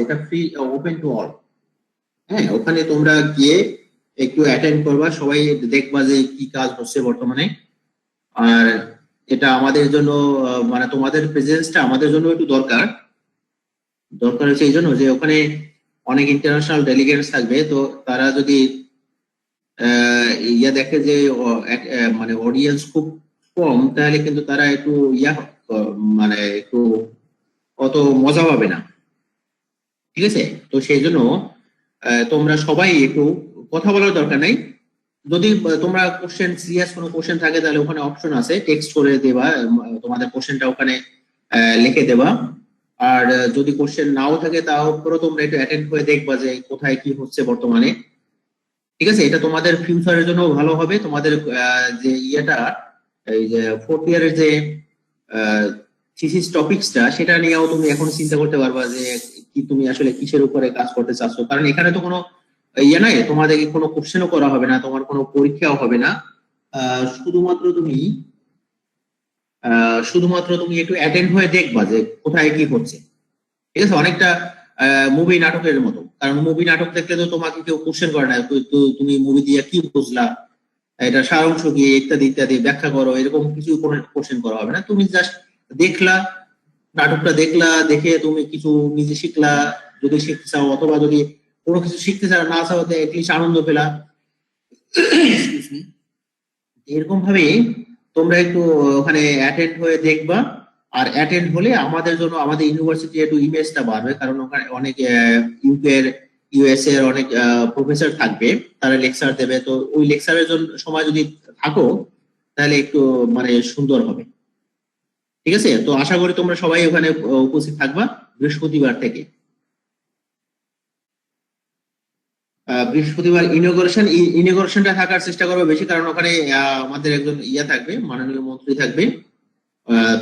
এটা free, open to all. হ্যাঁ, ওখানে তোমরা গিয়ে একটু অ্যাটেন্ড করবা, সবাই দেখবা যে কি কাজ হচ্ছে বর্তমানে। আর এটা আমাদের জন্য মানে তোমাদের প্রেজেন্সটা আমাদের জন্য একটু দরকার। দরকার হচ্ছে এই জন্য যে ওখানে অনেক ইন্টারন্যাশনাল ডেলিগেটস থাকবে, তো তারা যদি ইয়া দেখে যে মানে অডিয়েন্স খুব কম, তাহলে কিন্তু তারা একটু মানে একটু অত মজা পাবে না। ঠিক আছে? তো সেই জন্য তোমরা সবাই একটু কথা বলার দরকার নাই। যদি তোমরা কোশ্চেন, সিরিয়াস কোনো কোশ্চেন থাকে, তাহলে ওখানে অপশন আছে, টেক্সট করে দেবা, তোমাদের কোশ্চেনটা ওখানে লিখে দেবা। আর যদি কোশ্চেন নাও থাকে, তাও উপরও তোমরা একটু অ্যাটেন্ড করে দেখবা যে কোথায় কি হচ্ছে বর্তমানে। ঠিক আছে? এটা তোমাদের ফিউচারের জন্য ভালো হবে। তোমাদের যে ইয়েটা, এই যে ফোর্থ ইয়ারের যে থিসিস টপিকসটা, সেটা নিয়েও তুমি এখন চিন্তা করতে পারবা যে কি তুমি আসলে কিসের উপরে কাজ করতে চাচ্ছ। কারণ এখানে তো কোনো ইয়ে নাই, তোমাদেরকে কোনো কোশ্চেনও করা হবে না, তোমার কোনো পরীক্ষাও হবে না। শুধুমাত্র তুমি একটু অ্যাটেন্ড হয়ে দেখবা যে কোথায় কি হচ্ছে। ঠিক আছে? অনেকটা মুভি নাটকের মতো। কারণ মুভি নাটক দেখলে তো তোমাকে কেউ কোশ্চেন করে না, তুমি মুভি দিয়ে কি বুঝলা, এটা সারাংশ কি, ইত্যাদি ইত্যাদি ব্যাখ্যা করো, এরকম কিছু কোনো কোশ্চেন করা হবে না। তুমি জাস্ট দেখলা, নাটকটা দেখলা, দেখে তুমি কিছু নিজে শিখলা যদি শিখতে চাও, অথবা যদি কোনো কিছু শিখতে চাও না চাও, এটলিস্ট আনন্দ পেলা। এরকম ভাবে তোমরা একটু ওখানে অ্যাটেন্ড হয়ে দেখবা। আর অ্যাটেন্ড হলে আমাদের জন্য, আমাদের ইউনিভার্সিটি একটু ইমেজটা বাড়বে, কারণ ওখানে অনেক ইউএস এর অনেক প্রফেসর থাকবে, তারা লেকচার দেবে। তো ওই লেকচারের জন্য সময় যদি থাকো, তাহলে একটু মানে সুন্দর হবে। ঠিক আছে? তো আশা করি তোমরা সবাই ওখানে উপস্থিত থাকবা বৃহস্পতিবার থেকে। বৃহস্পতিবার ইনগরেশনটা থাকার চেষ্টা করবে বেশি, কারণ ওখানে আমাদের একজন থাকবে, মাননীয় মন্ত্রী থাকবে,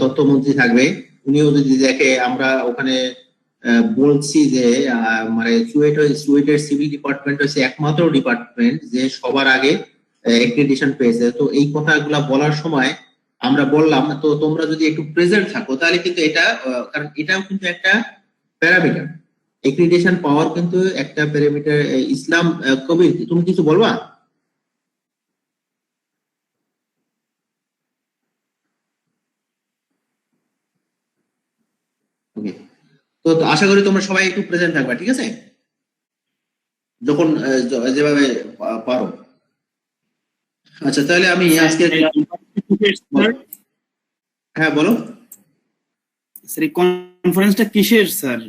তথ্যমন্ত্রী থাকবে। উনিও যদি দেখে আমরা ওখানে বলছি যে মানে চুয়েটের সিভিল ডিপার্টমেন্ট হচ্ছে একমাত্র ডিপার্টমেন্ট যে সবার আগে এক্রিডিটেশন পেয়েছে, তো এই কথাগুলা বলার সময় আমরা বললাম, তো তোমরা যদি একটু প্রেজেন্ট থাকো, তাহলে কিন্তু এটা কারণ এটাও কিন্তু একটা প্যারামিটার। এক্রিডিটেশন পাওয়ার কিন্তু একটা প্যারামিটার। ইসলাম, কবির, তুমি কিছু বলবা? ওকে। তো আশা করি তোমরা সবাই একটু প্রেজেন্ট থাকবা। ঠিক আছে? যখন যেভাবে পারো। আচ্ছা, তাহলে আমি আজকে, হ্যাঁ বলো। স্যার এই কনফারেন্সটা কিসের স্যার?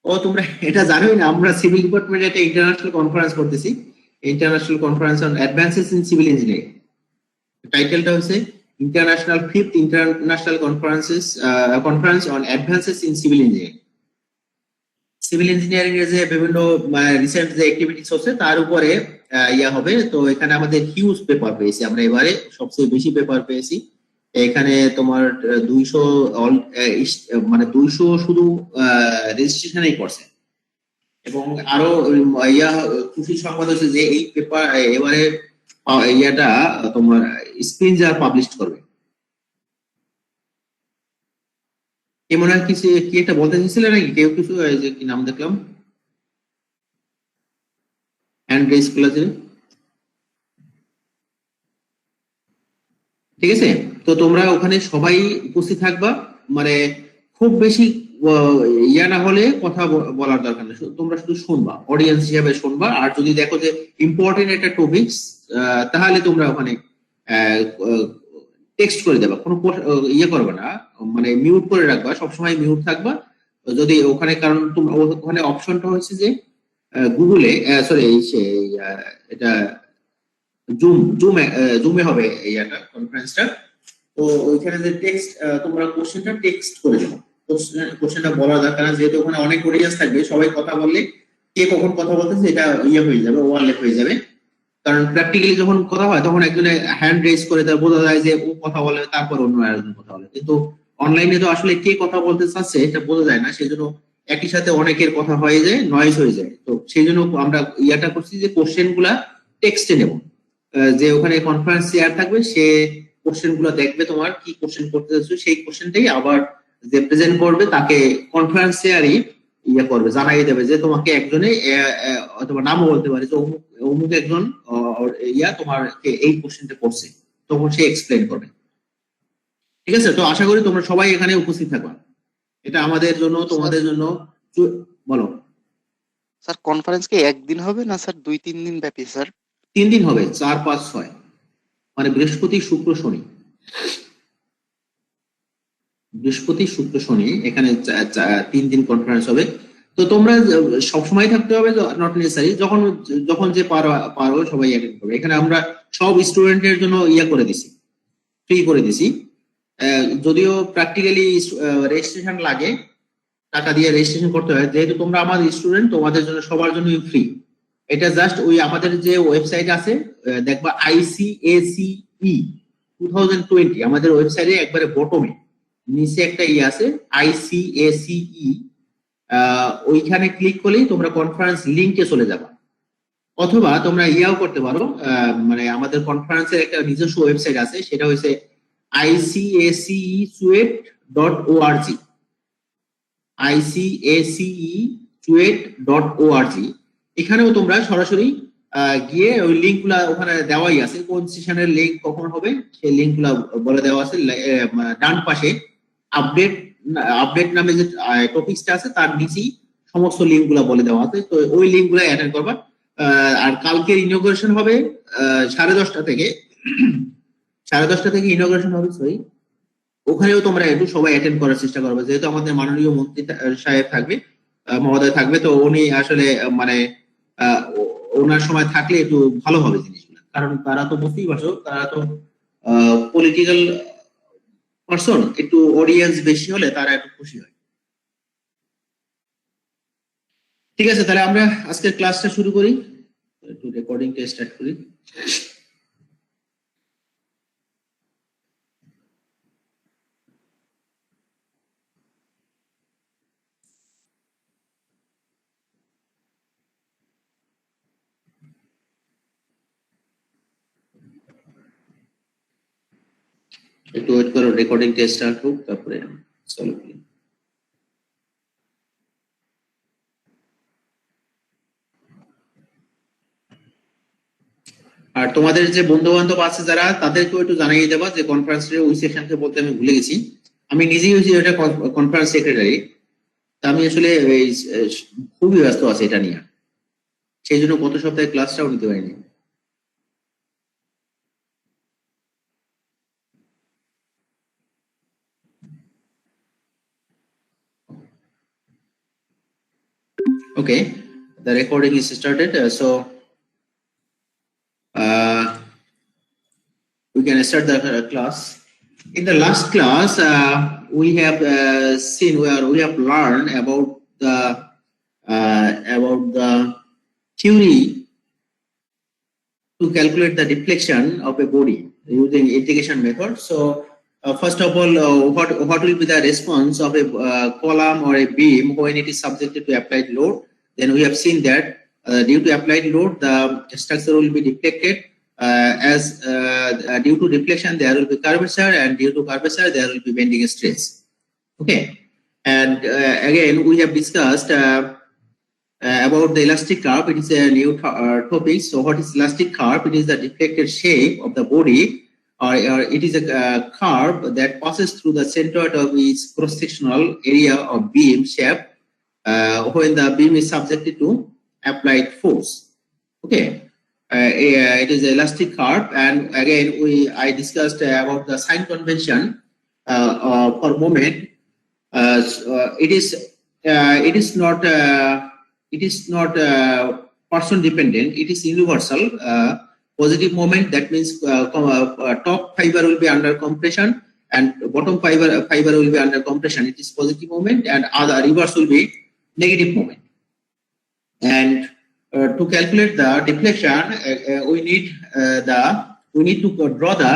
ও, তোমরা এটা জানোই না, আমরা সিভিল ডিপার্টমেন্টে একটা ইন্টারন্যাশনাল কনফারেন্স করতেছি। International conference on advances in civil engineering. টাইটেলটা হচ্ছে international, fifth international conference on advances in civil engineering. Civil engineering এর যে বিভিন্ন রিসেন্ট যে অ্যাক্টিভিটিস হচ্ছে তার উপরে হবে। তো এখানে আমাদের হিউজ পেপার পেয়েছি আমরা, এবারে সবচেয়ে বেশি পেপার পেয়েছি। এখানে তোমার 200 মানে 200 শুধু রেজিস্ট্রেশনই করছে। এবং আরো খুশির সংবাদ হচ্ছে যে এই পেপার এবারে তোমার স্প্রিঞ্জার পাবলিশ করবে। কি মনে হয় কিছু, কি একটা বলতে চাইছিলে নাকি কেউ কিছু? যে কি নাম দেখলাম, হ্যান্ড রেজ করা ছিল। ঠিক আছে? তো তোমরা ওখানে সবাই উপস্থিত থাকবা। মানে খুব বেশি না হলে কথা বলার দরকার নেই, তোমরা শুধু শুনবা, অডিয়েন্স হিসাবে শুনবা। আর যদি দেখো যে ইম্পর্টেন্ট একটা টপিকস, তাহলে তোমরা ওখানে টেক্সট করে দেবা, কোনো করবে না, মানে মিউট করে রাখবা, সবসময় মিউট থাকবা যদি ওখানে। কারণ ওখানে অপশনটা হচ্ছে যে গুগলে, সরি, এটা জুমে হবে কনফারেন্সটা। তো ওইখানে যে টেক্সট, তোমরা কোশ্চেনটা টেক্সট করে দেবো। কোশ্চেনটা বলার দরকার না, যেহেতু ওখানে অনেক অডিয়েন্স থাকবে, সবাই কথা বললে কে কখন কথা বলতেছে এটা হয়ে যাবে, ওয়ারলেট হয়ে যাবে। কারণ প্র্যাকটিক্যালি যখন কথা হয়, তখন একজনে হ্যান্ড রেজ করে তার বোঝা যায় যে ও কথা বলে, তারপর অন্য আরেকজন কথা বলে। কিন্তু অনলাইনে তো আসলে কে কথা বলতে চাচ্ছে এটা বোঝা যায় না, সেই জন্য একই সাথে অনেকের কথা হয়ে যায়, নয়েজ হয়ে যায়। তো সেই জন্য আমরা করছি যে কোশ্চেন গুলা টেক্সটে নেব। যে ওখানে কনফারেন্স চেয়ার থাকবে, সে কোশ্চেন গুলো দেখবে, তোমার কি কোশ্চেন করতে চাচ্ছ সেই কোশ্চেনটাই আবার যে প্রেজেন্ট করবে তাকে কনফারেন্স চেয়ারই ইয়ে করবে, জানাই দেবে যে তোমাকে একজনে অথবা নামও বলতে পারে যে অমুক অমুক একজন তোমার এই কোশ্চেনটা করছে, তখন সে এক্সপ্লেন করবে। ঠিক আছে, তো আশা করি তোমরা সবাই এখানে উপস্থিত থাকবা। এটা আমাদের জন্য তোমাদের জন্য বলো। স্যার কনফারেন্স কি একদিন হবে না স্যার 2-3 দিন ব্যাপী স্যার? 3 দিন হবে, 4, 5, 6, মানে বৃহস্পতি শুক্র শনি। বৃহস্পতি শুক্র শনি এখানে 3 দিন কনফারেন্স হবে। তো তোমরা সবসময় থাকতে হবে, নট নেসেসারি, যখন যখন যে পারো সবাই অ্যাটেন্ড করবে। এখানে আমরা সব স্টুডেন্টের জন্য করে দিছি, ফ্রি করে দিছি। যদিও প্র্যাকটিক্যালি রেজিস্ট্রেশন লাগে, টাকা দিয়ে রেজিস্ট্রেশন করতে হয়, যেহেতু তোমরা আমাদের স্টুডেন্ট তোমাদের জন্য সবার জন্য ফ্রি। এটা জাস্ট আমাদের যে ওয়েবসাইট আছে দেখবা ICACE 2020, আমাদের ওয়েবসাইটে একবারে বটমে নিচে একটা আছে ICACE, ওইখানে ক্লিক করলেই তোমরা কনফারেন্স লিংকে চলে যাবা। অথবা তোমরা করতে পারো, মানে আমাদের কনফারেন্সের একটা নিজস্ব ওয়েবসাইট আছে, সেটা হচ্ছে ICACESUET.org, ICACESUET.org। এখানেও তোমরা সরাসরি গিয়ে ওই লিঙ্ক গুলা ওখানে দেওয়াই আছে, কোন সেশনের লিঙ্ক কখন হবে সেই লিঙ্ক গুলা বলে দেওয়া আছে। ডান পাশে আপডেট নামে যে টপিকসটা আছে তার নিচেই সমস্ত লিঙ্ক গুলা বলে দেওয়া আছে, তো ওই লিঙ্ক গুলা অ্যাটেন্ড করবা। আর কালকের ইনগ্রেশন হবে 10:30 থেকে 10:30 থেকে ইনগ্রেশন হবে, সরি। ওখানেও তোমরা একটু সবাই অ্যাটেন্ড করার চেষ্টা করবে, যেহেতু আমাদের মাননীয় মন্ত্রী সাহেব থাকবে, মহোদয় থাকবে, তো উনি আসলে মানে ওনার সময় থাকলে একটু ভালো হবে জিনিসগুলো, কারণ তারা তো বুঝতেই পারছো, তারা তো পলিটিক্যাল পারসন, একটু অডিয়েন্স বেশি হলে তারা একটু খুশি হয়। ঠিক আছে, তাহলে আমরা আজকের ক্লাসটা শুরু করি, একটু রেকর্ডিংটা স্টার্ট করি। একটু ওয়েট করো, রেকর্ডিংটা স্টার্ট হোক, তারপরে চলো। আর তোমাদের যে বন্ধু বান্ধব আছে যারা, তাদেরকেও একটু জানিয়ে দেবা যে কনফারেন্সের ওই সেকশনকে বলতে আমি ভুলে গেছি। আমি নিজেই হচ্ছি এটা কনফারেন্স সেক্রেটারি, তা আমি আসলে খুবই ব্যস্ত আছি এটা নিয়ে, সেই জন্য গত সপ্তাহে ক্লাসটাও নিতে পারিনি। Okay, the recording is started, so we can start the class. In the last class, we have seen where we have learned about the theory to calculate the deflection of a body using integration method. So first of all, what will be the response of a column or a beam when it is subjected to applied load? Then we have seen that due to applied load, the structure will be deflected. As due to deflection, there will be curvature, and due to curvature, there will be bending stress. Okay, and again we have discussed about the elastic curve. It is a new topic. So what is elastic curve? It is the deflected shape of the body, or it is a curve that passes through the center of its cross-sectional area of beam shape when the beam is subjected to applied force. Okay, it is an elastic curve, and again I discussed about the sign convention for moment. It is not person dependent. It is universal. Positive moment, that means top fiber will be under compression and bottom fiber will be under compression. It is positive moment, and other reverse will be negative moment. And to calculate the deflection, we need to draw the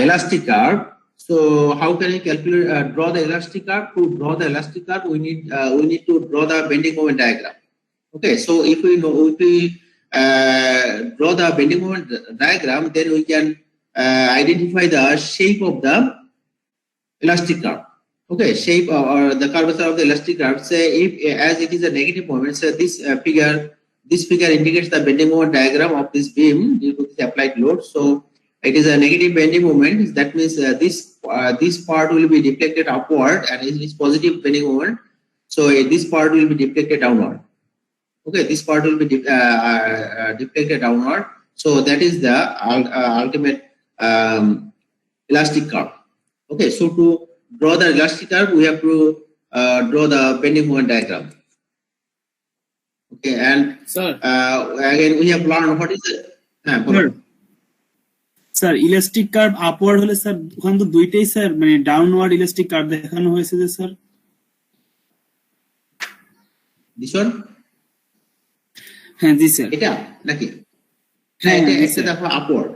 elastic curve. So how can we calculate draw the elastic curve? To draw the elastic curve, we need to draw the bending moment diagram. Okay, so if we draw the bending moment diagram, then we can identify the shape of the elastic curve. Okay, shape or the curvature of the elastic curve. Say if as it is a negative moment, so this figure indicates the bending moment diagram of this beam due to this applied load. So it is a negative bending moment. That means this part will be deflected upward, and it is positive bending moment. So this part will be deflected downward. Okay, this part will be deflected downward. So that is the ultimate elastic curve. Okay, so to draw the elastic curve, we have to draw the bending moment diagram. Okay, and Sir, again we have learned what is the sir elastic curve upward হলে sir ওখানে তো দুইটাই sir মানে downward elastic curve দেখানো হয়েছে যে sir this one হ্যাঁ জি sir এটা নাকি হ্যাঁ এটা জি একটা স্যার দেখো upward,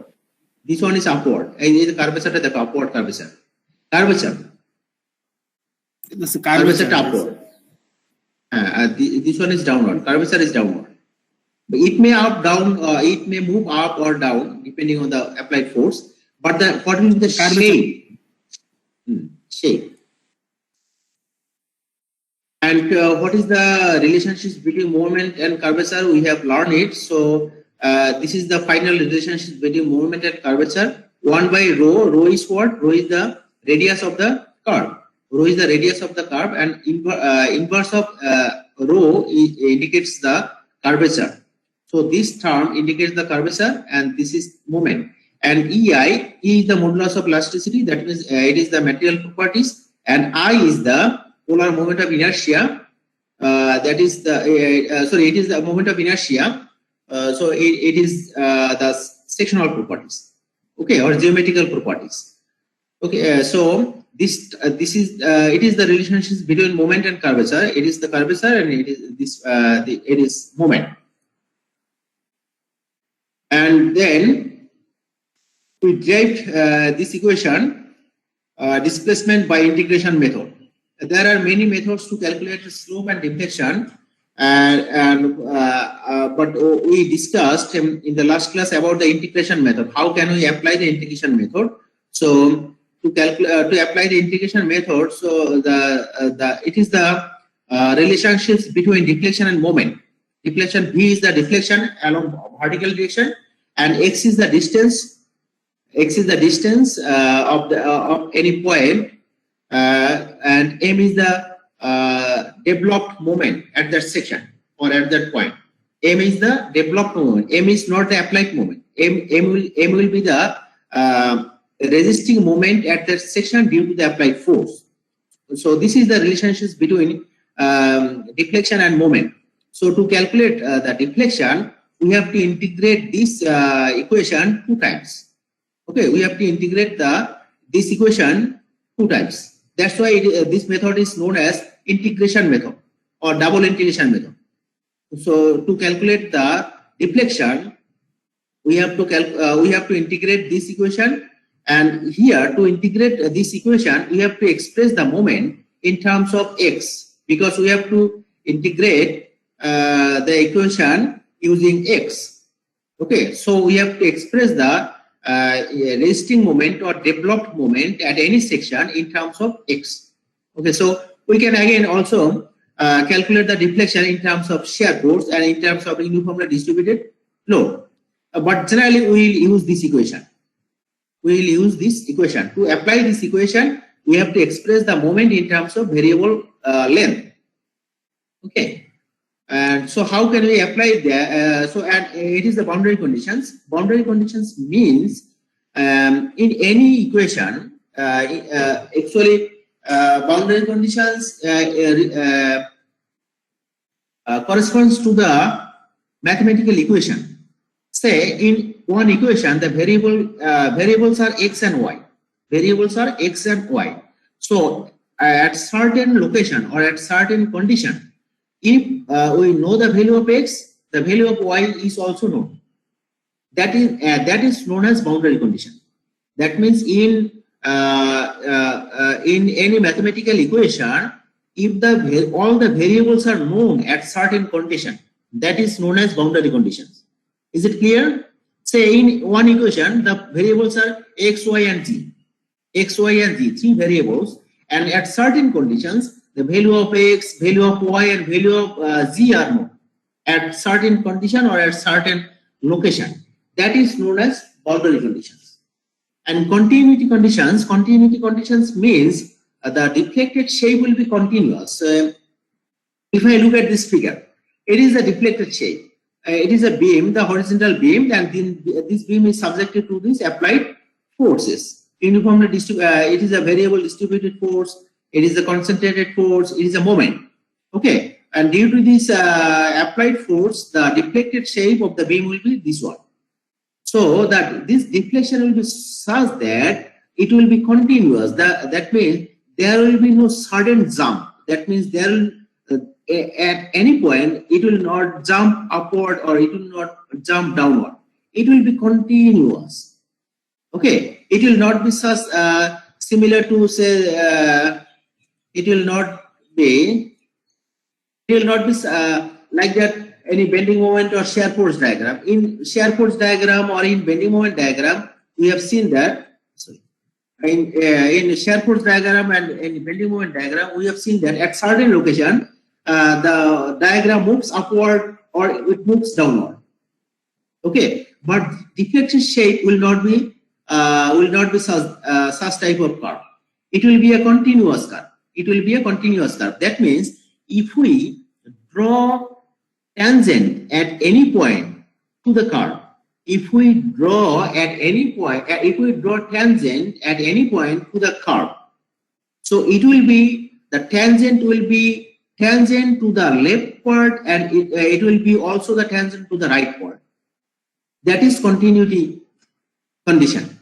this one is upward, এই যে কার্ভেচারটা দেখো upward curvature curvature upward. This one is downward. Curvature is downward. But it may it may move up or down depending on the applied force. But what will be the shape? Shape. And what is the relationships between moment and curvature? We have learned it. So this is the final relationship between moment and curvature. 1 by rho. Rho is what? Rho is the radius of the curve. Rho is the radius of the curve, and inverse of rho indicates the curvature. So this term indicates the curvature, and this is moment. And EI is the modulus of elasticity. That means it is the material properties, and I is the polar moment of inertia. That is the sorry, it is the moment of inertia. So it is the sectional properties, okay, or geometrical properties. Okay, so this is it is the relationship between moment and curvature. It is the curvature, and it is this it is moment. And then we derived this equation, displacement by integration method. There are many methods to calculate slope and deflection, but we discussed in the last class about the integration method. How can we apply the integration method? So to apply the integration method, so it is the relationships between deflection and moment. Deflection, V is the deflection along vertical direction, and X is the distance. X is the distance of any point, and M is the developed moment at that section or at that point. M is the developed moment. M is not the applied moment. M will be the resisting moment at that section due to the applied force. So this is the relationships between deflection and moment. So to calculate the deflection, we have to integrate this equation 2 times. Okay, we have to integrate this equation 2 times. That's why this method is known as integration method or double integration method. So to calculate the deflection, we have to integrate this equation, and here to integrate this equation, we have to express the moment in terms of x, because we have to integrate the equation using x. Okay, so we have to express the resisting moment or developed moment at any section in terms of x. Okay, so we can again also calculate the deflection in terms of shear force and in terms of uniformly distributed load. But generally we will use this equation. We will use this equation. To apply this equation, we have to express the moment in terms of variable length. Okay. And so how can we apply that? And it is the boundary conditions. Boundary conditions means in any equation, actually boundary conditions corresponds to the mathematical equation. Say in one equation, the variables are x and y. Variables are x and y. So at certain location or at certain condition, if we know the value of x, the value of y is also known. That is known as boundary condition. That means in any mathematical equation, if all the variables are known at certain condition, that is known as boundary conditions. Is it clear? Say in one equation, the variables are x, y, and z. X, y, and z, 3 variables, and at certain conditions, the value of x, value of y, and value of z are known at certain condition or at certain location. That is known as boundary conditions. And continuity conditions means the deflected shape will be continuous. If I look at this figure, it is a deflected shape. It is a beam, the horizontal beam, and then this beam is subjected to these applied forces. Uniformly it is a variable distributed force, it is a concentrated force, it is a moment. Okay, and due to this applied force, the deflected shape of the beam will be this one. So that this deflection will be such that it will be continuous. That means there will be no sudden jump. That means there will at any point it will not jump upward or it will not jump downward. It will be continuous. Okay, it will not be such similar to say it will not be like that any bending moment or shear force diagram. In shear force diagram or in bending moment diagram, we have seen that. Sorry, in shear force diagram and in bending moment diagram, we have seen that at certain location the diagram moves upward or it moves downward. Okay, but deflected shape will not be such type of curve. It will be a continuous curve. It will be a continuous curve. That means if we draw tangent at any point to the curve, if we draw tangent at any point to the curve, so it will be the tangent will be tangent to the left part and it will be also the tangent to the right part. That is continuity condition.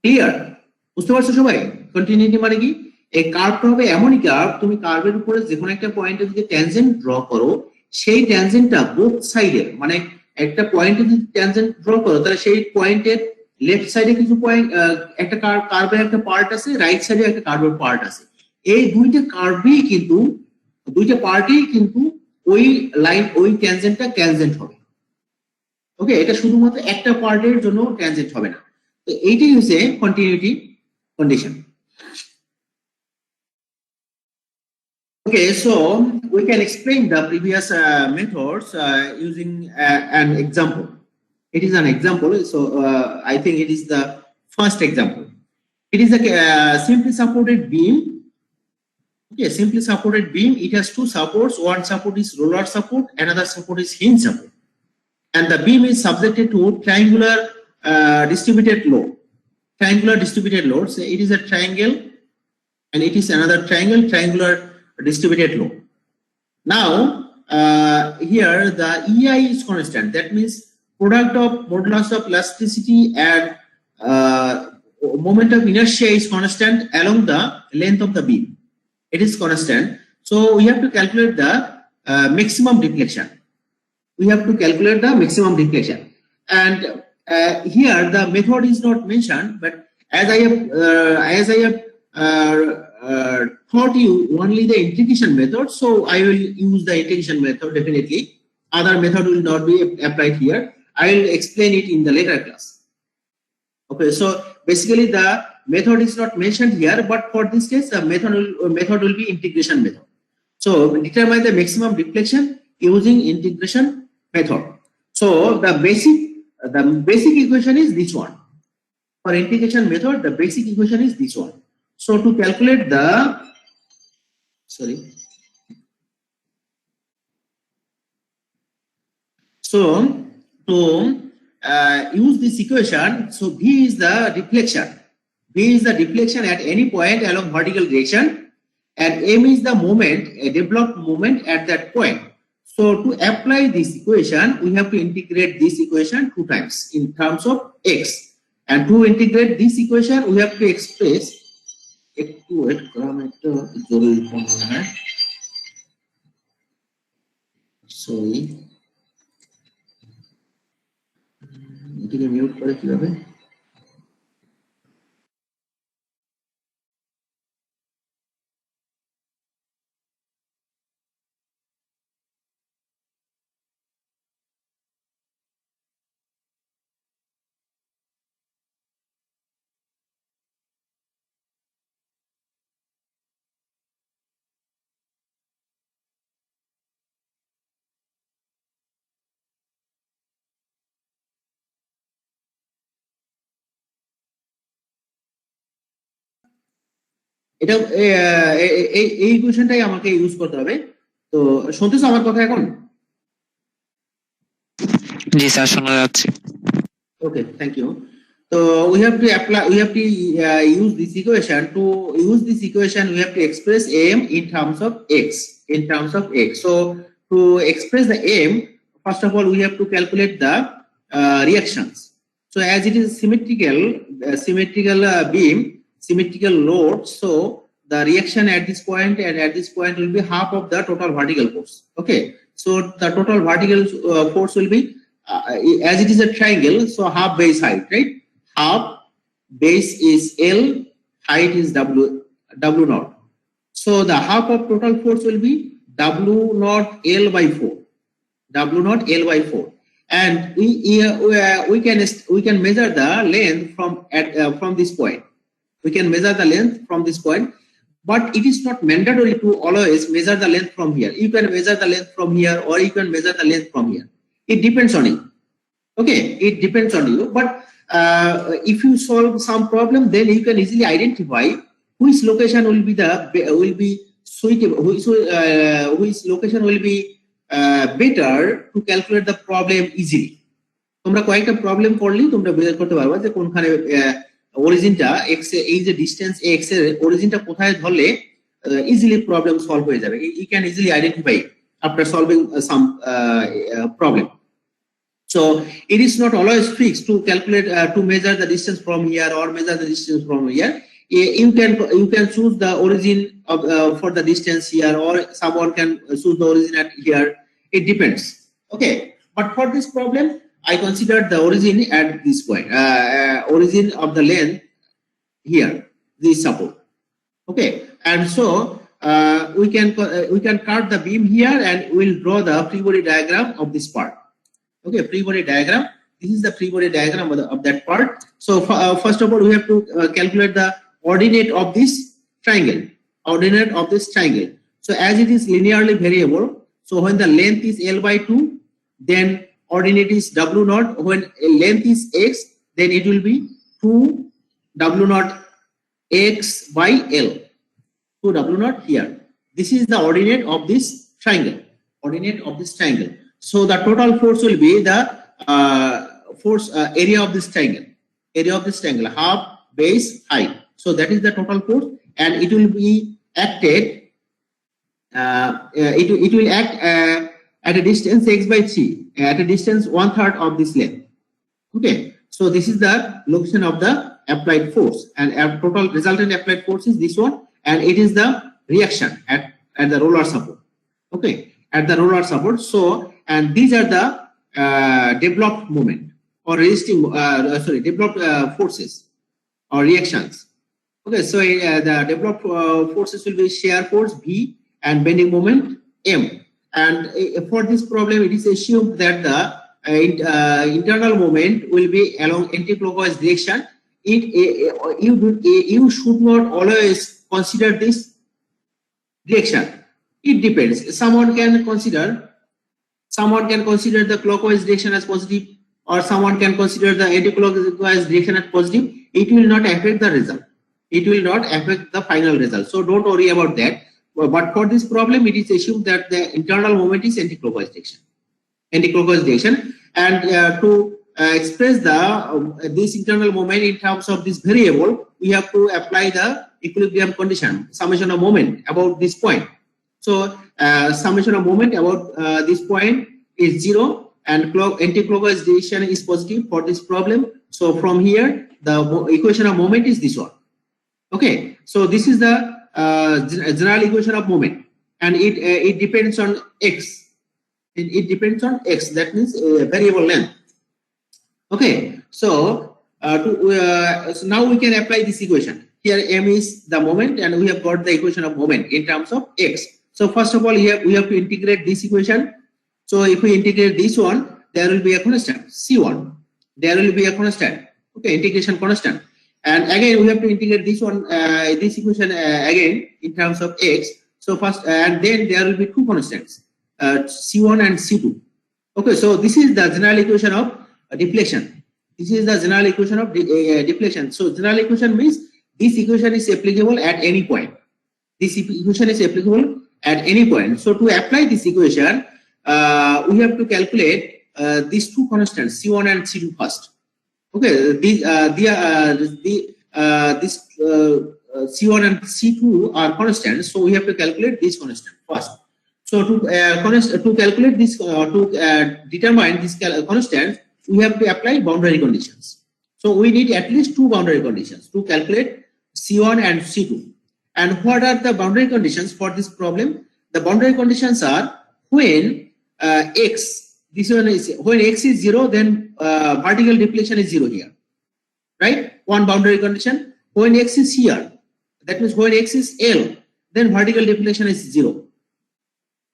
Clear? বুঝতে পারছো সবাই? Continuity মানে কি? এই কার্ভটা হবে এমনই curve, তুমি কার্ভের উপরে যে কোনো একটা পয়েন্টে যদি ট্যানজেন্ট ড্র করো, সেই ট্যানজেন্টটা বোথ সাইডের, মানে একটা পয়েন্টে যদি ট্যানজেন্ট ড্র করো তাহলে সেই পয়েন্টের লেফট সাইডে কিছু পয়েন্ট একটা কার্ভের একটা পার্ট আছে, রাইট সাইডে একটা কার্ভের পার্ট আছে। এই দুইটা পার্টই কিন্তু ওই লাইন ওই ট্যানজেন্টটা ট্যানজেন্ট হবে। ওকে, এটা শুধুমাত্র একটা পার্টের জন্য ট্যানজেন্ট হবে না। তো এইটাই হচ্ছে continuity condition. Okay, so we can explain the previous methods using an example. It is an example, so I think it is the first example. It is a simply supported beam. Okay, simply supported beam. It has two supports. One support is roller support, another support is hinge support, and the beam is subjected to triangular distributed load. Triangular distributed load. So it is a triangle and it is another triangular distributed load. Now here the EI is constant. That means product of modulus of elasticity and moment of inertia is constant along the length of the beam. It is constant. So we have to calculate the maximum deflection. And here the method is not mentioned, but as I have taught you only the integration method, so I will use the integration method definitely. Other method will not be applied here. I will explain it in the later class. Okay, so basically the method is not mentioned here, but for this case the method will be integration method. So determine the maximum deflection using integration method. So the basic equation is this one. For integration method, the basic equation is this one. So to calculate the to use this equation, so V is the deflection. V is the deflection at any point along vertical direction, and M is the moment, a developed moment at that point. So to apply this equation, we have to integrate this equation 2 times in terms of x. And to integrate this equation, we have to express এটিকে mute করে কিভাবে? এটা এই ইকুয়েশনটাই আমাকে use করতে হবে। তো শুনতেছো আমার কথা এখন? জি স্যার, শোনা যাচ্ছে। Okay, thank you. So we have to apply, we have to use this equation. To use this equation, we have to express m in terms of x. In terms of x. So to express the m, first of all, we have to calculate the reactions. So as it is symmetrical, beam, symmetrical load. So the reaction at this point and at this point will be half of the total vertical force. Okay. So the total vertical force will be as it is a triangle, so half base height, right? Half base is L, height is W naught. So the half of total force will be W naught L by 4. W naught L by 4. And we can measure the length from this point. We can measure the length from this point, but it is not mandatory to always measure the length from here. You can measure the length from here, or you can measure the length from here. It depends on you. Okay, it depends on you. But if you solve some problem, then you can easily identify which location will be suitable, which location will be better to calculate the problem easily. তোমরা কয়েকটা problem করলেই তোমরা বের করতে পারবা যে কোনখানে অরিজিনটা x এই যে ডিসটেন্স x এর অরিজিনটা কোথায় ধরলে ইজিলি প্রবলেম সলভ হয়ে যাবে। You can easily identify after solving some problem. So it is not always fixed to calculate to measure the distance from here or measure the distance from here. You can choose the origin of for the distance here, or someone can choose the origin at here. It depends. Okay, but for this problem, I considered the origin at this point. Origin of the length here, this support. Okay, and so we can cut the beam here, and we'll draw the free body diagram of this part. Okay, free body diagram. This is the free body diagram of that part. So first of all, we have to calculate the ordinate of this triangle. Ordinate of this triangle. So as it is linearly variable, so when the length is L by 2, then ordinate is W naught. When length is X, then it will be 2 W naught X by L. 2 W naught here. This is the ordinate of this triangle. Ordinate of this triangle. So the total force will be the force area of this triangle. Area of this triangle, half base height. So that is the total force, and it will be acted. It will act at a distance x by 3, at a distance 1/3 of this length. Okay. So this is the location of the applied force, and total resultant applied force is this one, and it is the reaction at the roller support. Okay, at the roller support. So, and these are the developed moment or resisting developed forces or reactions. Okay, so the developed forces will be shear force V and bending moment M. And for this problem, it is assumed that the internal moment will be along anti-clockwise direction. You should not always consider this direction. It depends. Someone can consider the clockwise direction as positive, or someone can consider the anti-clockwise direction as positive. It will not affect the result. It will not affect the final result. So don't worry about that. But for this problem, it is assumed that the internal moment is anti-clockwise direction. Anti-clockwise direction, and to express the this internal moment in terms of this variable, we have to apply the equilibrium condition, summation of moment about this point. So summation of moment about this point is 0, and anti-clockwise direction is positive for this problem. So from here, the equation of moment is this one. Okay, so this is the general equation of moment, and it depends on x. It depends on x. That means variable length. Okay, so so now we can apply this equation. Here m is the moment, and we have got the equation of moment in terms of x. So first of all, here we have to integrate this equation. So if we integrate this one, there will be a constant C1. There will be a constant. Okay, integration constant. And again, we have to integrate this one, this equation again in terms of x. So first, and then there will be two constants, C1 and C2. Okay, so this is the general equation of deflection. This is the general equation of deflection. So general equation means this equation is applicable at any point. This equation is applicable at any point. So to apply this equation, we have to calculate these two constants, C1 and C2 first. Okay, this C1 and C2 are constants, so we have to calculate this constant first. So to calculate this, determine this constant, we have to apply boundary conditions. So we need at least two boundary conditions to calculate C1 and C2. And what are the boundary conditions for this problem? The boundary conditions are when x, this one is when x is 0, then vertical deflection is 0 here, right? One boundary condition. When x is here, that means when x is L, then vertical deflection is 0.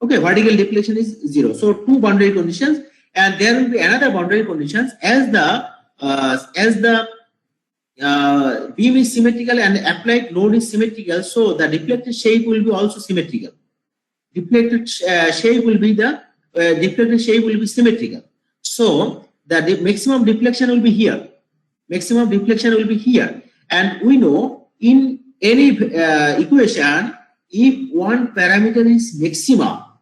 Okay, vertical deflection is 0. So two boundary conditions, and there will be another boundary conditions as the beam is symmetrical and applied load is symmetrical, so the deflected shape will be also symmetrical. Deflected shape will be symmetrical. So the maximum deflection will be here. Maximum deflection will be here, and we know in any equation, if one parameter is maxima,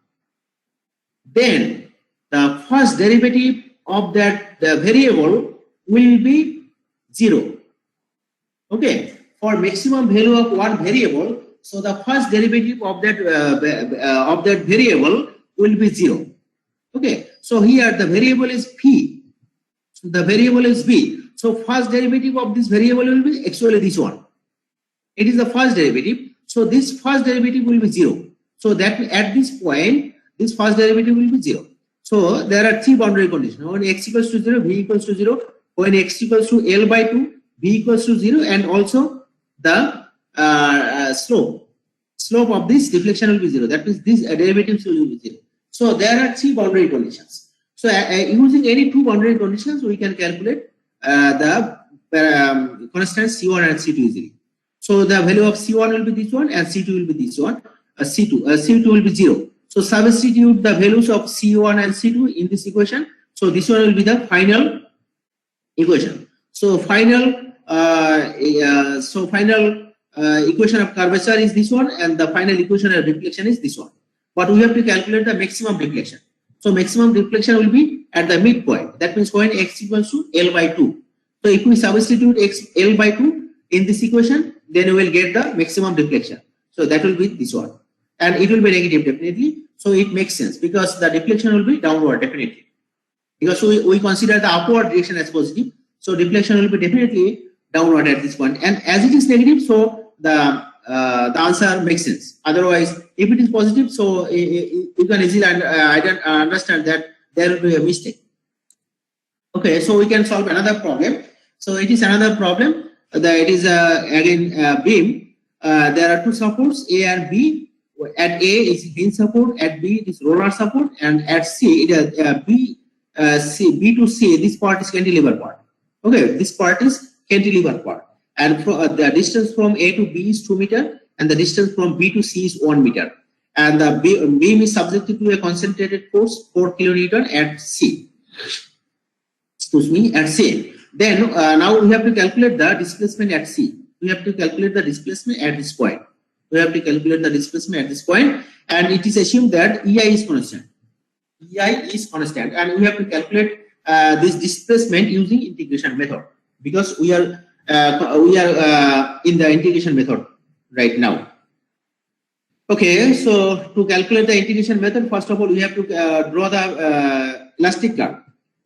then the first derivative of that variable will be 0. Okay, for maximum value of one variable, so the first derivative of that variable will be 0. Okay, so here the variable is p, so the variable is b. So first derivative of this variable will be actually this one. It is the first derivative. So this first derivative will be 0. So that at this point, this first derivative will be 0. So there are three boundary conditions. When x equals to 0, v equals to 0. When x equals to L by 2, v equals to 0, and also the slope of this deflection will be 0. That means this derivative will be 0. So there are three boundary conditions. So using any two boundary conditions, we can calculate the constants C1 and C2 easily. So the value of C1 will be this one and C2 will be this one. C2 will be 0. So substitute the values of C1 and C2 in this equation. So this one will be the final equation. So final equation of curvature is this one, and the final equation of deflection is this one. But we have to calculate the maximum deflection. So maximum deflection will be at the midpoint. That means when x equals to L by 2. So if we substitute L by 2 in this equation, then we will get the maximum deflection. So that will be this one. And it will be negative definitely. So it makes sense because the deflection will be downward definitely. Because we consider the upward direction as positive. So deflection will be definitely downward at this point. And as it is negative, so the answer makes sense. Otherwise, if it is positive, so you can easily understand that there will be a mistake. Okay, so we can solve another problem. So it is another problem. It is again beam. There are two supports, A and B. At A is hinge support, at B it is roller support, and at C it is B to C. This part is cantilever part. Okay, this part is cantilever part, and the distance from A to B is 2 meters, and the distance from B to C is 1 meter. And the beam is subjected to a concentrated force 4 kilonewton at C. Excuse me, at C. Then now we have to calculate the displacement at C. We have to calculate the displacement at this point. We have to calculate the displacement at this point, and it is assumed that EI is constant. EI is constant, and we have to calculate this displacement using integration method, because we are in the integration method right now. Okay, so to calculate the integration method, first of all, we have to draw the elastic curve.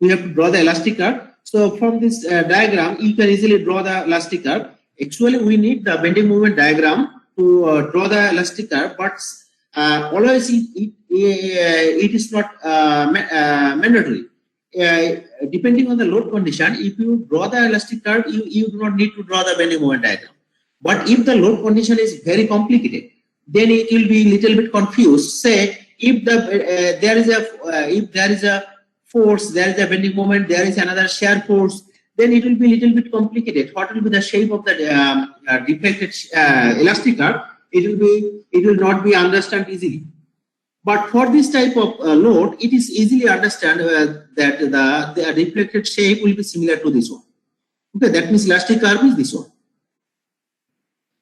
We have to draw the elastic curve. So from this diagram, you can easily draw the elastic curve. Actually, we need the bending moment diagram to draw the elastic curve, but always it is not mandatory. Depending on the load condition, if you draw the elastic curve, you do not need to draw the bending moment diagram. But if the load condition is very complicated, then it will be little bit confused. Say if there is a force, there is a bending moment, there is another shear force, then it will be little bit complicated. What will be the shape of the deflected elastic curve? It will not be understood easily. But for this type of load, it is easily understand that the reflected shape will be similar to this one. Okay, that means elastic curve is this one.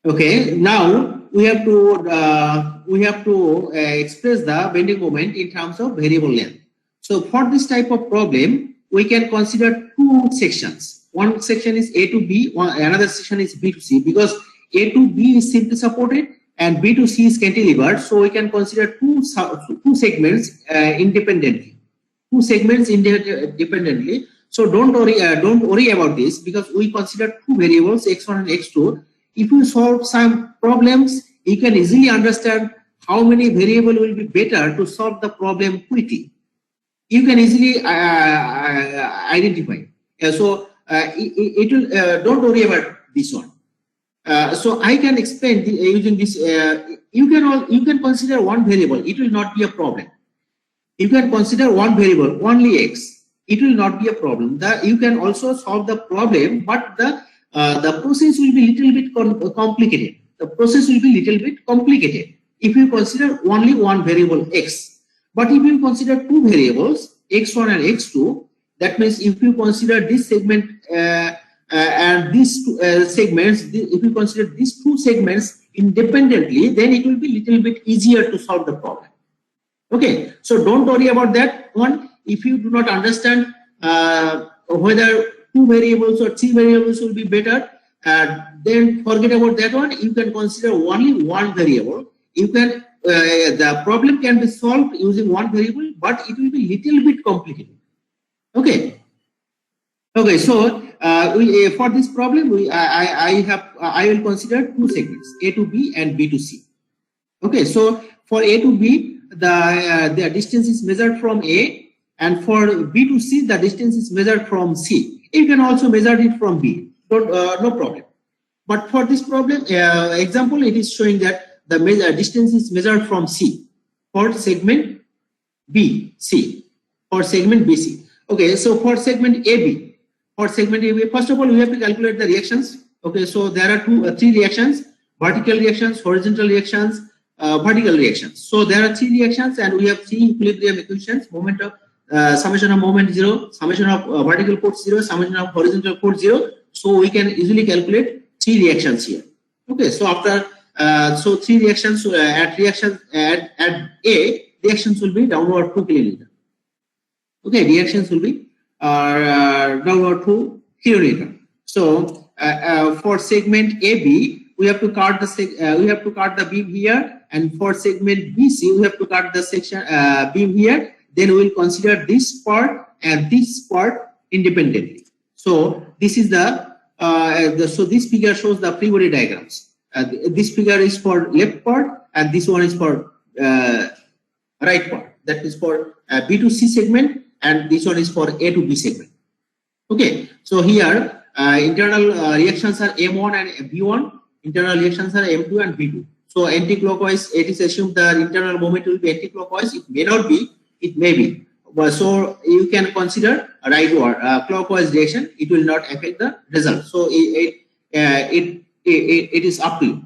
Okay, now we have to express the bending moment in terms of variable length. So for this type of problem, we can consider two sections. One section is A to B, another section is B to C, because A to B is simply supported and B to C is cantilevered. So we can consider two segments independently. Two segments independently. So don't worry about this, because we consider two variables x1 and x2. If you solve some problems, you can easily understand how many variables will be better to solve the problem quickly. You can easily identify. It will. Don't worry about this one. So I can explain using this. You can consider one variable. It will not be a problem. You can consider one variable, only x. It will not be a problem. You can also solve the problem, but the process will be little bit complicated. The process will be little bit complicated if you consider only one variable x. But if you consider two variables, x1 and x2, that means if you consider this segment and these two segments, if you consider these two segments independently, then it will be little bit easier to solve the problem. Okay, so don't worry about that one. If you do not understand whether two variables or three variables will be better, then forget about that one. You can consider only one variable. You can the problem can be solved using one variable, but it will be little bit complicated. Okay. Okay. So for this problem, I will consider two segments, A to B and B to C. Okay. So for A to B, the distance is measured from A, and for B to C, the distance is measured from C. You can also measure it from B. No problem. But for this problem example, it is showing that the distance is measured from C for segment BC. For segment BC. Okay, so for segment AB, first of all, we have to calculate the reactions. Okay, so there are three reactions: vertical reactions, horizontal reactions, vertical reactions. So there are three reactions, and we have three equilibrium equations: moment of summation of moment 0, summation of vertical force 0, summation of horizontal force 0. So we can easily calculate three reactions here. Okay, so after so three reactions at A, reactions will be downward 2 kilonewton. Okay, reactions will be downward 2 kilonewton. So for segment AB, we have to cut the beam here, and for segment BC, we have to cut the section beam here. Then we will consider this part and this part independently. So this is so this figure shows the free body diagrams. This figure is for left part, and this one is for right part. That is for B to C segment, and this one is for A to B segment. Okay, so here internal reactions are M1 and B1. Internal reactions are M2 and B2. So anti-clockwise, it is assumed the internal moment will be anti-clockwise. It may not be, it may be. But so you can consider a rightward clockwise direction. It will not affect the result. So it is up to you.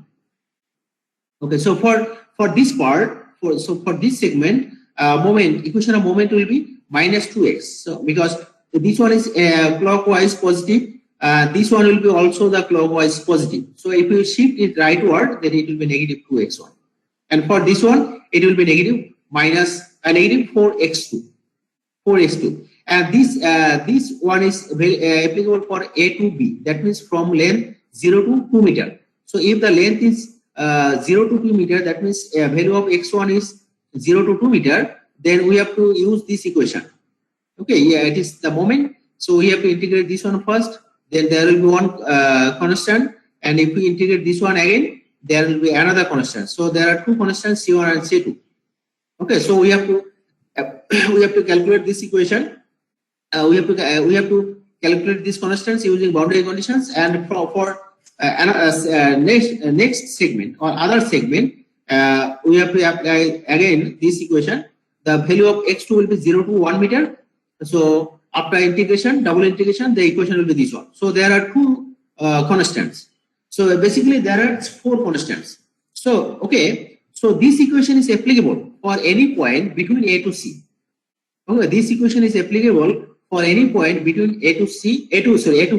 Okay, so for this part, for this segment, equation of moment will be minus 2x. So because this one is clockwise positive, this one will be also the clockwise positive. So if you shift it rightward, then it will be negative 2x1. And for this one, it will be negative 4x2. And this one is applicable for A to B. That means from length 0 to 2 meter. So if the length is 0 to 2 meter, that means value of x1 is 0 to 2 meter. Then we have to use this equation. Okay, yeah, it is the moment. So we have to integrate this one first. Then there will be one constant, and if we integrate this one again, there will be another constant. So there are two constants, C1 and C2. Okay, so we have to calculate this equation. We have to calculate these constants using boundary conditions, and for next segment or other segment, we have to apply again this equation. The value of x2 will be 0 to 1 meter. So after integration, double integration, the equation will be this one. So there are two constants. So basically there are four constants. So okay, so this equation is applicable for any point between A to C. Okay, this equation is applicable for any point between A to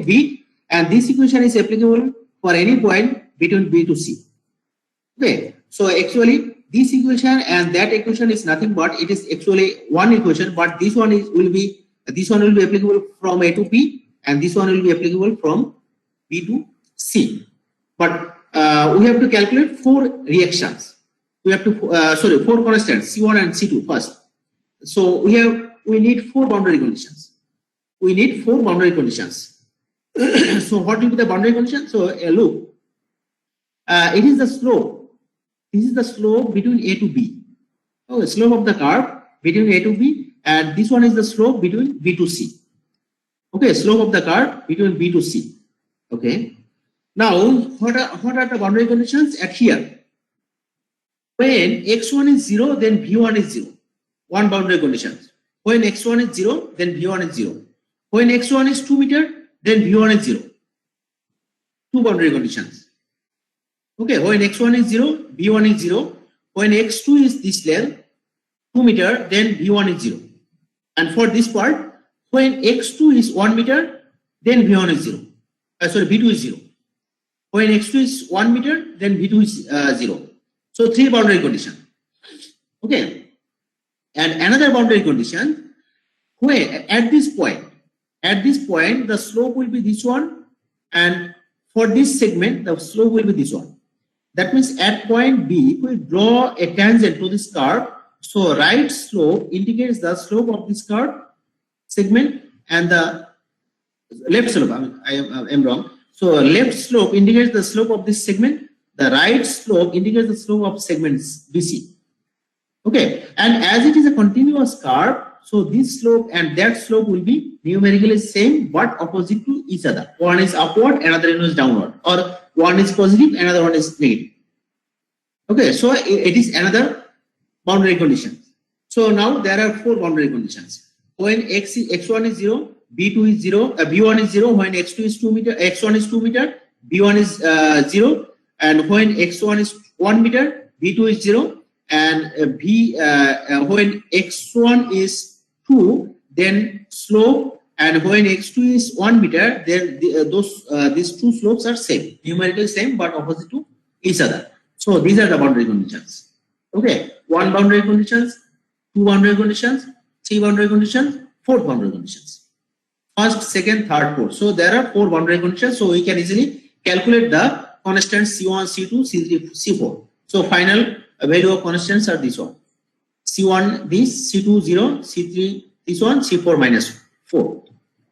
B, and this equation is applicable for any point between B to C. Okay, so actually this equation and that equation is nothing but it is actually one equation, but this one will be applicable from A to B, and this one will be applicable from B to C. But we have to calculate four reactions. We have to four constants C1 and C2 first. So we need four boundary conditions. So what will be the boundary condition? So look, it is the slope. This is the slope between A to B. Oh, slope of the curve between A to B, and this one is the slope between B to C. Okay, slope of the curve between B to C. Okay. Now, what are the boundary conditions at here? When x1 is 0, then v1 is 0. One boundary condition. When x1 is 0, then v1 is 0. When x1 is 2 meter, then v1 is 0. Two boundary conditions. Okay, when x1 is 0, v1 is 0. When x2 is this length, 2 meter, then v1 is 0. And for this part, when x2 is 1 meter, then v1 is 0. V2 is 0. When x2 is 1 meter, then v2 is 0. So three boundary condition. Okay, and another boundary condition, where at this point the slope will be this one, and for this segment the slope will be this one. That means at point B, if we draw a tangent to this curve, so right slope indicates the slope of this curve segment, and the left slope, I am wrong. So left slope indicates the slope of this segment. The right slope indicates the slope of segments BC. Okay, and as it is a continuous curve, so this slope and that slope will be numerically same but opposite to each other. One is upward, another is downward, or one is positive, another one is negative. Okay, so it is another boundary condition. So now there are four boundary conditions. When x1 is 0, b2 is 0, b1 is 0. When x2 is 2 meter, x1 is 2 meter, b1 is 0. And when x1 is 1 meter, b2 is 0. And when x1 is 2, then slope, and when x2 is 1 meter, then these two slopes are same, numerically same but opposite to each other. So these are the boundary conditions. Okay, one boundary conditions, two boundary conditions, three boundary conditions, four boundary conditions. First, second, third, fourth. So there are four boundary conditions. So we can easily calculate the constants C1, C2, C3, C4. So final value of constants are this one. C1 this, C2 0, C3 this one, C4 minus 4.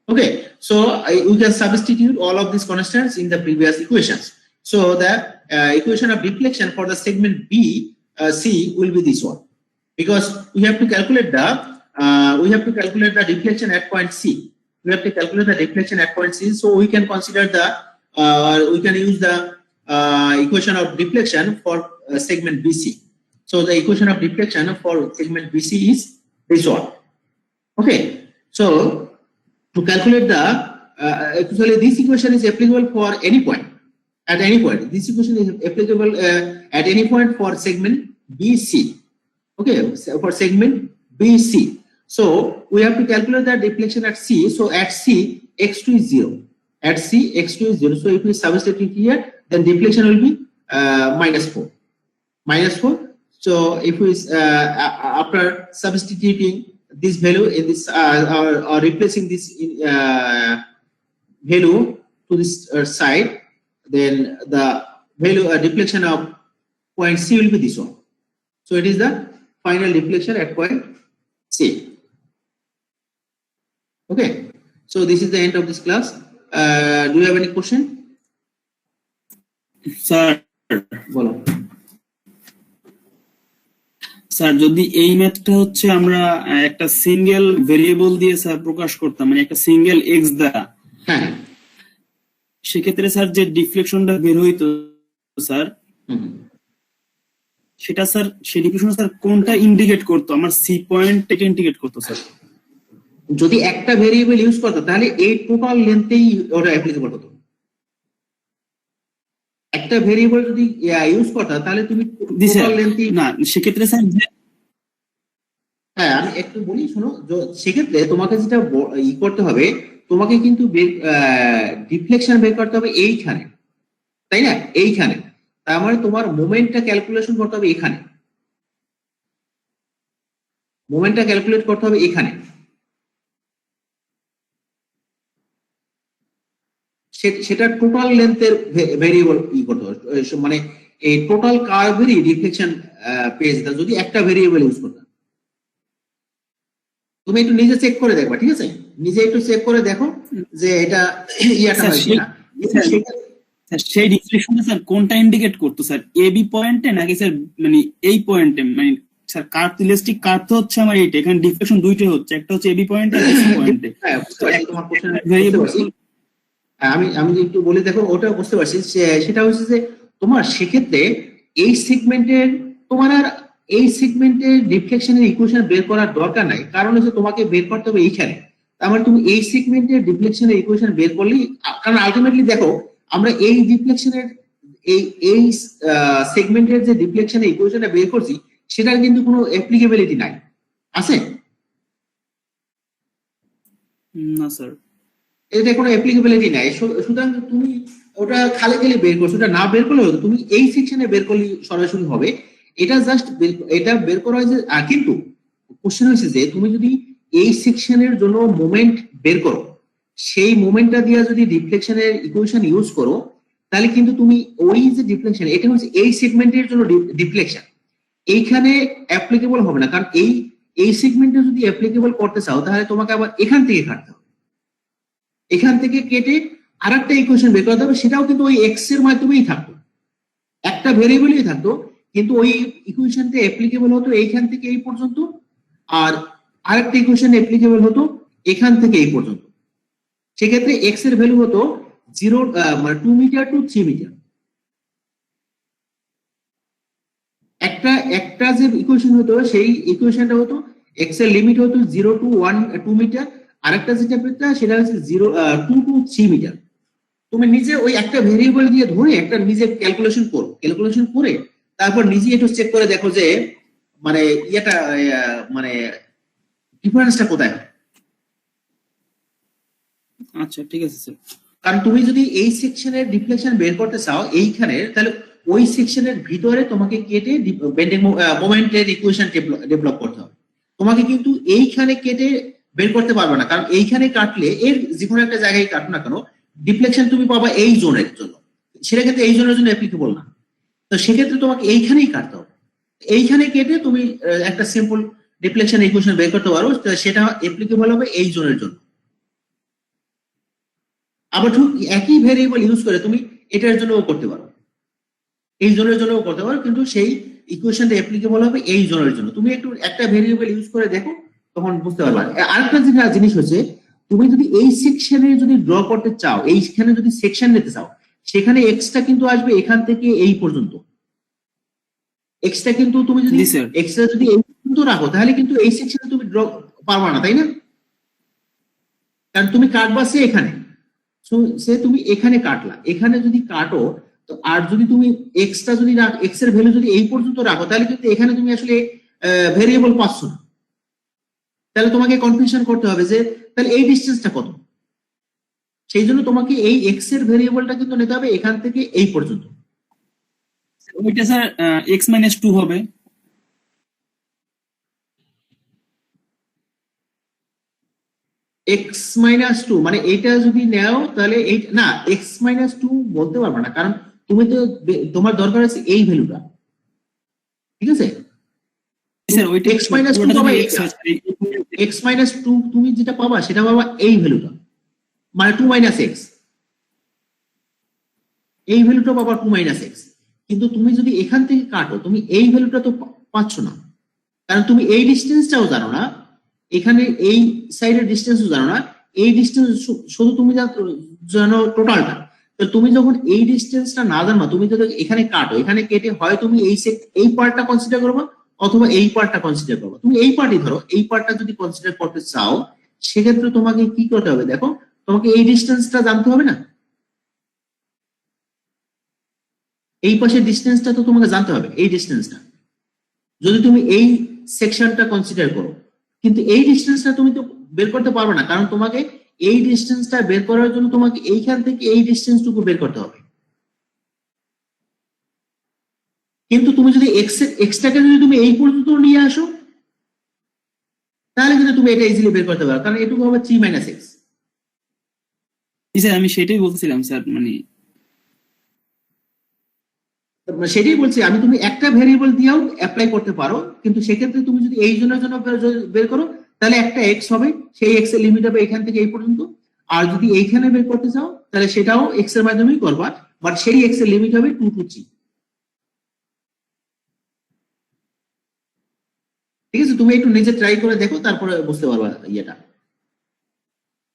Okay, so we can substitute all of these constants in the previous equations. So the equation of deflection for the segment B, C will be this one, because we have to calculate the deflection at point C. We have to calculate the deflection at point C. So we can consider we can use the equation of deflection for segment BC. So the equation of deflection for segment BC is this one. Okay, so to calculate the actually this equation is applicable for any point. At any point, this equation is applicable at any point for segment BC. Okay, so for segment BC. So we have to calculate the deflection at C. So at C, x2 is 0. At C, x2 is 0. So if we substitute here, then deflection will be -4. -4. So if we after substituting this value in this or replacing this value to this side, then the value deflection of point C will be this one. So it is the final deflection at point C. Okay, so this is the end of this class. Do you have any question? Sir বলো। Sir যদি এই ম্যাথটা হচ্ছে আমরা একটা single variable দিয়ে sir প্রকাশ করতাম, মানে একটা সিঙ্গেল এক্স দ্বারা, হ্যাঁ, সেক্ষেত্রে স্যার যে ডিফ্লেকশনটা বের হইতো স্যার, সেটা স্যার সেই ডিফ্লেকশন স্যার কোনটা ইন্ডিকেট করতো? আমার সি পয়েন্টটাকে ইন্ডিকেট করতো স্যার। যদি একটা ভেরিয়েবল ইউজ করতো তাহলে এই টোটাল লেন্থেই ওটা অ্যাপ্লিকেবল হতো। একটা ভেরিয়েবল যদি ইউজ করতো তাহলে তুমি টোটাল লেন্থই না, সেক্ষেত্রে স্যার হ্যাঁ আমি একটু বলি শোনো, সেক্ষেত্রে তোমাকে যেটা করতে হবে, তোমাকে কিন্তু ডিফ্লেকশন বের করতে হবে এইখানে। তাই না? এইখানে তার মানে তোমার মোমেন্টটা ক্যালকুলেশন করতে হবে এখানে, মোমেন্টটা ক্যালকুলেট করতে হবে এখানে। সেটা টোটাল লেন্থের ভেরিয়েবল ই করতে হবে, মানে এই টোটাল কার্ভেরই রিফ্লেকশন পেজটা যদি একটা ভেরিয়েবল ইউজ করতে। তুমি একটু নিজে চেক করে দেখবা, ঠিক আছে? নিজে একটু চেক করে দেখো যে এটা ইয়াটা স্যার হয় সেই কিনা। স্যার সেই রিফ্লেকশনটা স্যার কোনটা ইন্ডিকেট করতো স্যার, এ বি পয়েন্টে নাকি স্যার মানে এই পয়েন্টে? মানে স্যার কার্ভ ইলাস্টিক কার্ভ তো হচ্ছে আমার এইটা, এখানে ডিফ্লেকশন দুইটাই হচ্ছে, একটা হচ্ছে এবি পয়েন্টে আর সি পয়েন্টে। হ্যাঁ, বুঝতে পারছি তোমার কোশ্চেন, বুঝতে ভেরিয়েবল পারছি। আমি একটু বলে দেখো, ওটা বুঝতে পারছি। সেটা হচ্ছে যে তোমার সেক্ষেত্রে এই সেগমেন্টের, তোমার আর এই সেগমেন্টের রিফ্লেকশনের ইকুয়েশন বের করার দরকার নাই, কারণ হচ্ছে তোমাকে বের করতে হবে এইখানে। তার মানে তুমি এই সেগমেন্টের রিফ্লেকশনের ইকুয়েশন বের করলেই, কারণ আলটিমেটলি দেখো আমরা এই রিফ্লেকশনের এই সেগমেন্টের যে রিফ্লেকশনের ইকুয়েশনটা বের করছি সেটার কিন্তু কোনো অ্যাপ্লিকেবিলিটি নাই, আছে? না স্যার। এটা কোনো অ্যাপ্লিকেবিলিটি নাই, সুতরাং তুমি ওটা খালি খালি বের করছো, ওটা না বের করলে হতো, তুমি এই সেকশনে বের করলে সরাসরি হবে। এটা জাস্ট এটা বের করা হয়েছে। কিন্তু কোশ্চেন হয়েছে যে তুমি যদি এই সেকশনের জন্য মোমেন্ট বের করো, সেই মোমেন্টটা দিয়ে যদি রিফ্লেকশনের ইকুয়েশন ইউজ করো, তাহলে কিন্তু তুমি ওই যে ডিফ্লেকশন, এটা হচ্ছে এই সেগমেন্টের জন্য ডিফ্লেকশন, এইখানে অ্যাপ্লিকেবল হবে না। কারণ এই সেগমেন্টে যদি অ্যাপ্লিকেবল করতে চাও তাহলে তোমাকে আবার এখান থেকে কাটতে হবে, এখান থেকে কেটে আরেকটা ইকুয়েশন বের করতে হবে, সেটাও কিন্তু ওই এক্স এর মাধ্যমেই থাকতো, একটা ভেরিয়েবলই থাকতো, কিন্তু ওই ইকুয়েশনটা অ্যাপ্লিকেবল হতো এইখান থেকে এই পর্যন্ত, আর আরেকটা ইকুয়েশন অ্যাপ্লিকেবল হতো এখান থেকে এই পর্যন্ত। সেক্ষেত্রে এক্স এর ভ্যালু হতো 0 মানে 2 মিটার টু 3 মিটার। একটা যে ইকুয়েশন হতো সেই ইকুয়েশনটা হতো এক্স এর লিমিট হতো 0 টু 2 মিটার, আরেকটা যেটা পেতে সেটা হচ্ছে 2 টু 3 মিটার। তুমি নিজে ওই একটা ভেরিয়েবল দিয়ে ধরে একটা নিজে ক্যালকুলেশন করো, ক্যালকুলেশন করে তারপর নিজে একটু চেক করে দেখো যে মানে ইয়েটা মানে ডিফারেন্সটা কোথায় হয়। আচ্ছা ঠিক আছে স্যার। কারণ তুমি যদি এই সেকশনের রিফ্লেকশন বের করতে চাও এইখানে, তাহলে ওই সেকশনের ভিতরে তোমাকে কেটে বেন্ডিং মোমেন্টের ইকুয়েশন ডেভেলপ করতে হবে। তোমাকে কিন্তু এইখানে কেটে বের করতে পারবে না, কারণ এইখানে কাটলে এর যে কোনো একটা জায়গায় কাটো না কেন ডিফ্লেকশন তুমি পাবা এই জোনের জন্য, সেটা কিন্তু এই জোনের জন্য অ্যাপ্লিকেবল না। তো সেক্ষেত্রে তোমাকে এইখানেই কাটতে হবে, এইখানে কেটে তুমি একটা সিম্পল ডিফ্লেকশন ইকুয়েশন বের করতে পারো, সেটা অ্যাপ্লিকেবল হবে এই জোনের জন্য। আবার ঠিক একই ভেরিয়েবল ইউজ করে তুমি এটার জন্যও করতে পারো, এই জোনের জন্যও করতে পারো, কিন্তু সেই ইকুয়েশনটা অ্যাপ্লিকেবল হবে এই জোনের জন্য। তুমি একটু একটা ভেরিয়েবল ইউজ করে দেখো, তখন বুঝতে পারবে। আরেকটা যেটা জিনিস হচ্ছে, তুমি যদি এই সেকশনে যদি ড্র করতে চাও, এইখানে যদি সেকশন নিতে চাও, সেখানে এক্সটা কিন্তু আসবে এখান থেকে এই পর্যন্ত। এক্সটা কিন্তু তুমি যদি এক্সটা যদি এই পর্যন্ত রাখো তাহলে কিন্তু এই সেকশনে তুমি ড্র পারবা না, তাই না? কারণ তুমি কাটবা সে এখানে, সে তুমি এখানে কাটলা, এখানে যদি কাটো তো, আর যদি তুমি এক্সটা যদি এক্স এর ভ্যালু যদি এই পর্যন্ত রাখো তাহলে কিন্তু এখানে তুমি আসলে ভেরিয়েবল পাচ্ছ না। তাহলে তোমাকে কনফিউশন করতে হবে যে তাহলে এই ডিসটেন্সটা কত। সেই জন্য তোমাকে এই এক্স এর ভেরিয়েবলটা কিন্তু নিতে হবে এখান থেকে এই পর্যন্ত। ওইটা স্যার x-2 হবে। x-2 মানে এটা যদি নাও তাহলে এই না, x-2 বলতে পারবে না, কারণ তুমি তো তোমার দরকার আছে এই ভ্যালুটা, ঠিক আছে? স্যার ওইটা x-2 পাবা, x-2 তুমি যেটা পাবা সেটা পাবা এই ভ্যালুটা, মানে 2 - x, এই ভ্যালুটা পাবা 2 - x। কিন্তু তুমি যদি এখান থেকে কাটো তুমি এই ভ্যালুটা তো পাচ্ছ না, কারণ তুমি এই ডিসটেন্সটাও জানো না, এখানে এই সাইডের ডিসটেন্সও জানো না, এই ডিসটেন্স শুধু তুমি জানো টোটালটা। তো তুমি যখন এই ডিসটেন্সটা না জানো, তুমি যদি এখানে কাটো, এখানে কেটে হয় তুমি এই পার্টটা কনসিডার করবে অথবা এই পার্টটা কনসিডার করবে। তুমি এই পার্টই ধরো, এই পার্টটা যদি কনসিডার করতে চাও সেক্ষেত্রে তোমাকে কি করতে হবে দেখো, তোমাকে এই ডিসটেন্সটা জানতে হবে না, এই পাশের ডিসটেন্সটা তো তোমাকে জানতে হবে, এই ডিসটেন্সটা যদি তুমি এই সেকশনটা কনসিডার করো। কিন্তু এই ডিসটেন্সটা তুমি তো বের করতে পারবে না, কারণ তোমাকে এই ডিসটেন্সটা বের করার জন্য তোমাকে এইখান থেকে এই ডিসটেন্সটুকু বের করতে হবে। কিন্তু তুমি যদি এক্সটাকে যদি তুমি এই পর্যন্ত নিয়ে আসো তাহলে কিন্তু তুমি এটা ইজিলি বের করতে পারো, কারণ এটুকু হবে 3 মাইনাস এক্স। জি স্যার, আমি সেটাই বলছিলাম স্যার, মানে সেটাই বলছি আমি, তুমি একটা ভেরিয়েবল দিয়েও অ্যাপ্লাই করতে পারো, কিন্তু সেক্ষেত্রে তুমি যদি এই জন্য বের করো তাহলে একটা এক্স হবে, সেই এক্স এর লিমিট হবে এখান থেকে এই পর্যন্ত। আর যদি এইখানে বের করতে চাও তাহলে সেটাও এক্স এর মাধ্যমেই করবা, বাট সেই এক্স এর লিমিট হবে 2 to 3। ঠিক আছে, তুমি একটু নিজে ট্রাই করে দেখো, তারপরে বুঝতে পারবা ইয়েটা।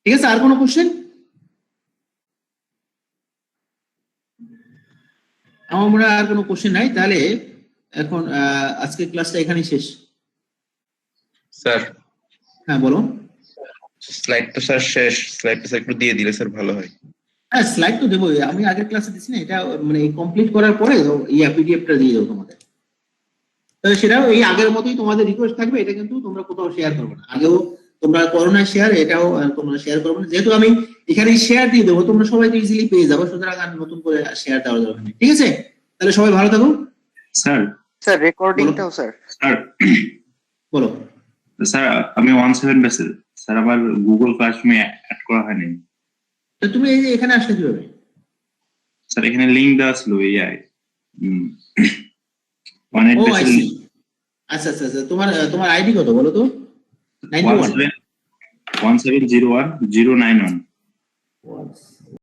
ঠিক আছে, আর কোনো কোশ্চেন? আমরা আর কোনো কোশ্চেন নাই, তাহলে এখন আজকের ক্লাসটা এখানেই শেষ। স্যার হ্যাঁ বলো। স্লাইড তো স্যার শেষ, স্লাইডটা স্যার একটু দিয়ে দিলে স্যার ভালো হয়। হ্যাঁ স্লাইড তো দেবো, আমি আগের ক্লাসে দিচ্ছি না, এটা মানে কমপ্লিট করার পরে পিডিএফটা দিয়ে দেবো তোমাদের। সেটাও এই আগের মতোই তোমাদের রিকোয়েস্ট থাকবে, এটা কিন্তু তোমরা কোথাও শেয়ার করবে না। আগেও তোমরা করোনা শেয়ার, এটাও তোমরা শেয়ার করবে না, যেহেতু আমি এখানে শেয়ার দিয়ে দেবো, তোমরা সবাই তো ইজিলি পেয়ে যাবো, সুতরাং আর নতুন করে শেয়ার দেওয়ার দরকার নেই। ঠিক আছে, তাহলে সবাই ভালো থাকো। স্যার স্যার রেকর্ডিংটাও স্যার। স্যার বলো। স্যার আমি 17 ব্যাচের স্যার, আমার গুগল ক্লাসরুমে অ্যাড করা হয়নি। তো তুমি এই যে এখানে আসলে কিভাবে? স্যার এখানে লিংক দেওয়া ছিল এই 18 ও ব্যাচের আইসি, আচ্ছা আচ্ছা আচ্ছা, তোমার আইডি কত বলো তো? 91 1701 091